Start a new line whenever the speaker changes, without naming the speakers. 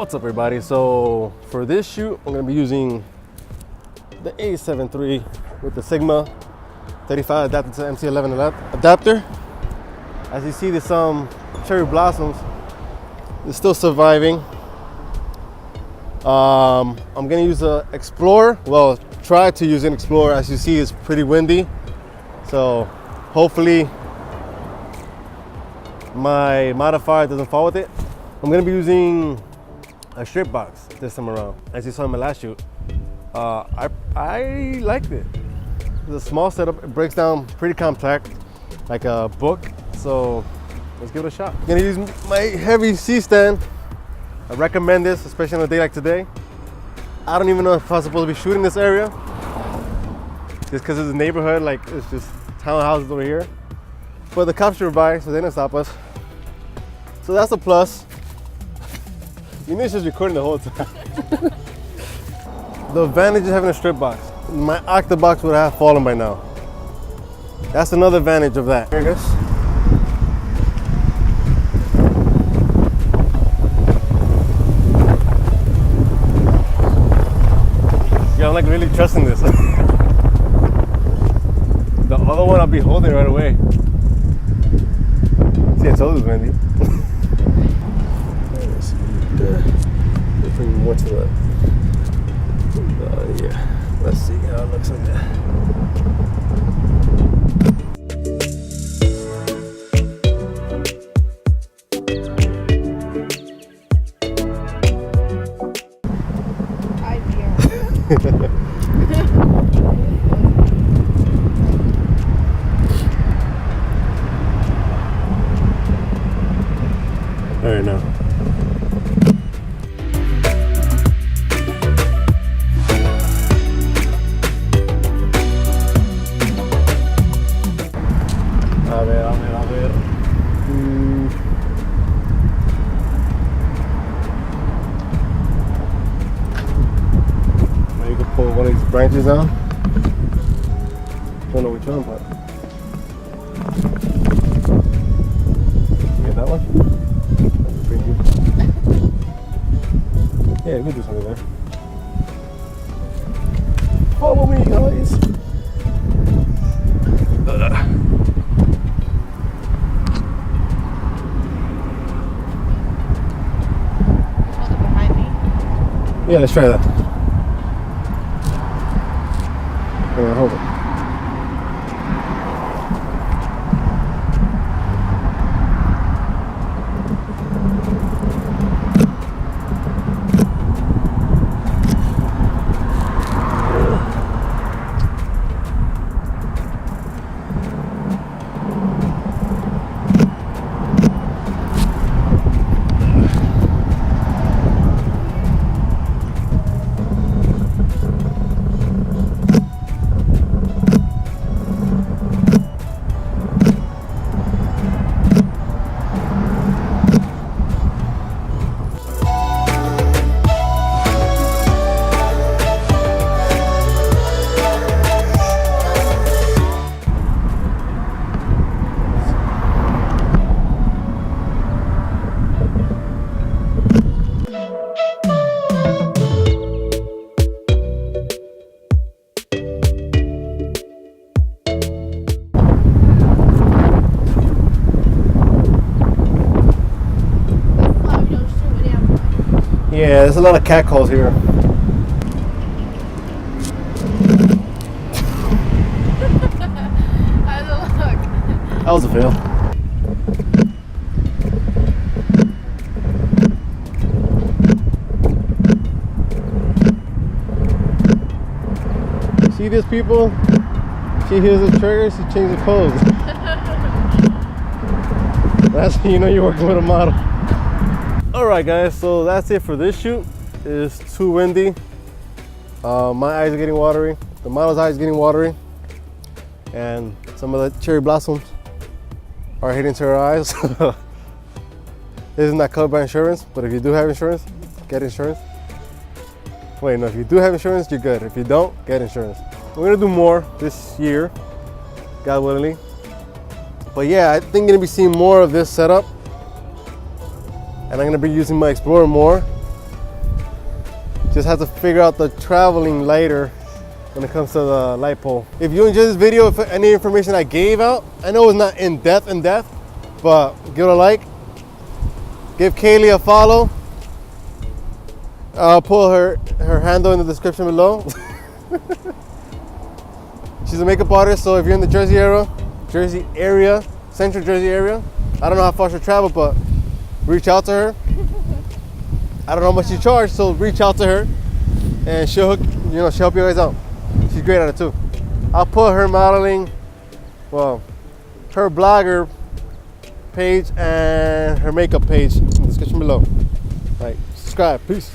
What's up, everybody? So for this shoot, I'm gonna be using the A7 III with the Sigma 35 adapted to MC11 adapter. As you see, there's some cherry blossoms. It's still surviving. I'm gonna use an Explorer. Well, try to use an Explorer. As you see, it's pretty windy. So hopefully my modifier doesn't fall with it. I'm gonna be using a Stripbox this time around. As you saw in my last shoot, I liked it. It's a small setup. It breaks down pretty compact, like a book. So let's give it a shot. I'm gonna use my heavy C-stand. I recommend this, especially on a day like today. I don't even know if I'm supposed to be shooting this area, just because it's a neighborhood, like it's just townhouses over here. But the cops were by, so they didn't stop us. So that's a plus. Eunice is recording the whole time. The advantage of having a strip box. My octabox would have fallen by now. That's another advantage of that. Here it goes. Yeah, I'm like really trusting this. The other one I'll be holding right away. See, I told you it was windy. Let's see. Bring more to that. Yeah. Let's see how it looks like that. All right, now. A ver. Maybe you could pull one of these branches down. Don't know which one, but you get that one? That's pretty good. Yeah, we could do something there. Follow me, guys. Yeah, let's try that. Hold it. Yeah, there's a lot of cat calls here.
How's it look?
That was a fail. See these people? She hears the trigger, she changes pose. That's how you know you're working with a model. Alright guys, so that's it for this shoot. It's too windy. My eyes are getting watery. The model's eyes are getting watery. And some of the cherry blossoms are hitting to her eyes. This is not covered by insurance, but if you do have insurance, get insurance. Wait, no, if you do have insurance, you're good. If you don't, get insurance. We're gonna do more this year, God willingly. But yeah, I think I'm gonna be seeing more of this setup. And I'm gonna be using my Explorer more. Just have to figure out the traveling later when it comes to the light pole. If you enjoyed this video, if any information I gave out, I know it's not in depth, but give it a like. Give Kaylee a follow. I'll put her handle in the description below. She's a makeup artist, so if you're in the Jersey area, Central Jersey area, I don't know how far she'll travel, but reach out to her. I don't know how much she charges, so reach out to her, and she'll help you guys out. She's great at it too. I'll put her modeling, well, her blogger page and her makeup page in the description below. All right, subscribe, peace.